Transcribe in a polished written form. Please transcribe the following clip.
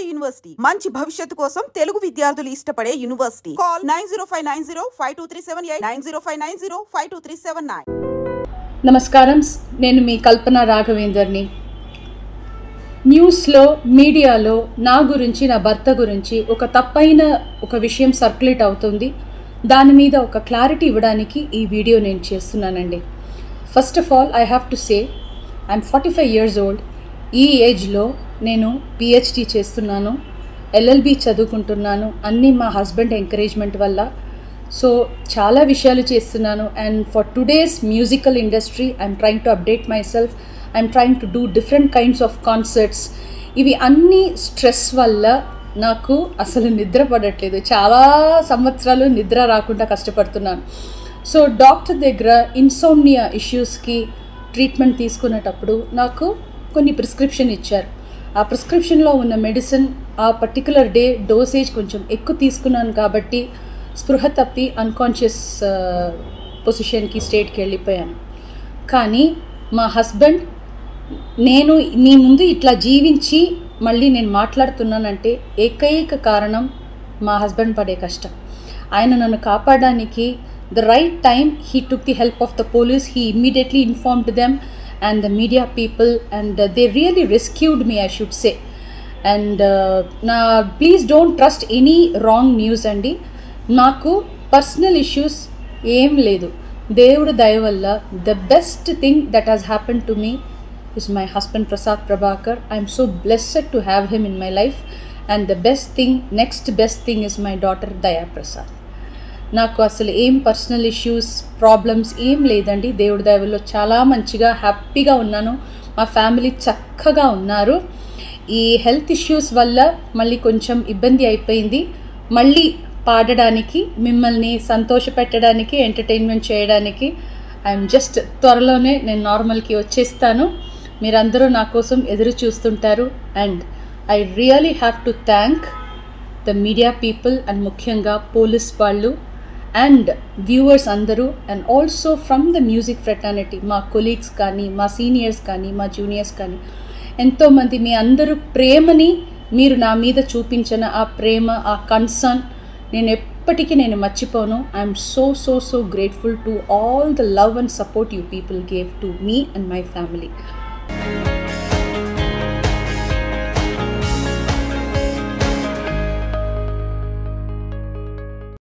ఉమ్మడి యూనివర్సిటీ మంచి భవిష్యత్తు కోసం తెలుగు విద్యార్థులు ఇష్టపడే యూనివర్సిటీ. కాల్ 9059052378 9059052379. నమస్కారం, నేను మీ కల్పన రాఘవేందర్ని. న్యూస్లో, మీడియాలో నా గురించి, నా భర్త గురించి ఒక తప్పైన ఒక విషయం సర్క్యులేట్ అవుతుంది. దాని మీద ఒక క్లారిటీ ఇవ్వడానికి ఈ వీడియో నేను చేస్తున్నానండి. First of all I have to say I'm 45 years old. ఈ ఏజ్లో నేను పిహెచ్డి చేస్తున్నాను, ఎల్ఎల్బి చదువుకుంటున్నాను. అన్నీ మా హస్బెండ్ ఎంకరేజ్మెంట్ వల్ల. సో చాలా విషయాలు చేస్తున్నాను. And for today's musical industry I'm trying to update my self. I'm trying to do different kinds of concerts. ఇవి అన్నీ స్ట్రెస్ వల్ల నాకు అసలు నిద్ర పడట్లేదు. చాలా సంవత్సరాలు నిద్ర రాకుండా కష్టపడుతున్నాను. సో డాక్టర్ దగ్గర ఇన్సోమ్నియా ఇష్యూస్కి ట్రీట్మెంట్ తీసుకునేటప్పుడు నాకు కొన్ని ప్రిస్క్రిప్షన్ ఇచ్చారు. ఆ ప్రిస్క్రిప్షన్లో ఉన్న మెడిసిన్ ఆ పర్టికులర్ డే డోసేజ్ కొంచెం ఎక్కువ తీసుకున్నాను కాబట్టి స్పృహ తప్పి అన్కాన్షియస్ పొజిషన్కి, స్టేట్కి వెళ్ళిపోయాను. కానీ మా హస్బెండ్, నేను మీ ముందు ఇట్లా జీవించి మళ్ళీ నేను మాట్లాడుతున్నానంటే ఏకైక కారణం మా హస్బెండ్ పడే కష్టం. ఆయన నన్ను కాపాడడానికి the right time he took the help of the police. He immediately informed them and the media people, and they really rescued me, I should say. And please don't trust any wrong news andi. Naku personal issues em ledu. Devudu daya valla the best thing that has happened to me is my husband Prasad Prabhakar. I am so blessed to have him in my life, and the next best thing is my daughter Daya Prasad. నాకు అసలు ఏం personal issues, problems ఏం లేదండి. దేవుడి దయ వల్ల చాలా మంచిగా, హ్యాపీగా ఉన్నాను. మా ఫ్యామిలీ చక్కగా ఉన్నారు. ఈ హెల్త్ ఇష్యూస్ వల్ల మళ్ళీ కొంచెం ఇబ్బంది అయిపోయింది. మళ్ళీ పాడడానికి, మిమ్మల్ని సంతోషపెట్టడానికి, ఎంటర్టైన్మెంట్ చేయడానికి ఐఎమ్ జస్ట్ త్వరలోనే నేను నార్మల్కి వచ్చేస్తాను. మీరందరూ నా కోసం ఎదురు చూస్తుంటారు. And I really have to thank the media people, and ముఖ్యంగా పోలీస్ వాళ్ళు అండ్ వ్యూవర్స్ అందరూ, and also from the music fraternity, మా కొలీగ్స్ కానీ, మా సీనియర్స్ కానీ, మా జూనియర్స్ కానీ, ఎంతోమంది మీ అందరూ ప్రేమని, మీరు నా మీద చూపించిన ఆ ప్రేమ, ఆ కన్సర్న్ నేను ఎప్పటికీ మర్చిపోను. I'm so grateful to all the love and support you people gave to me and my family.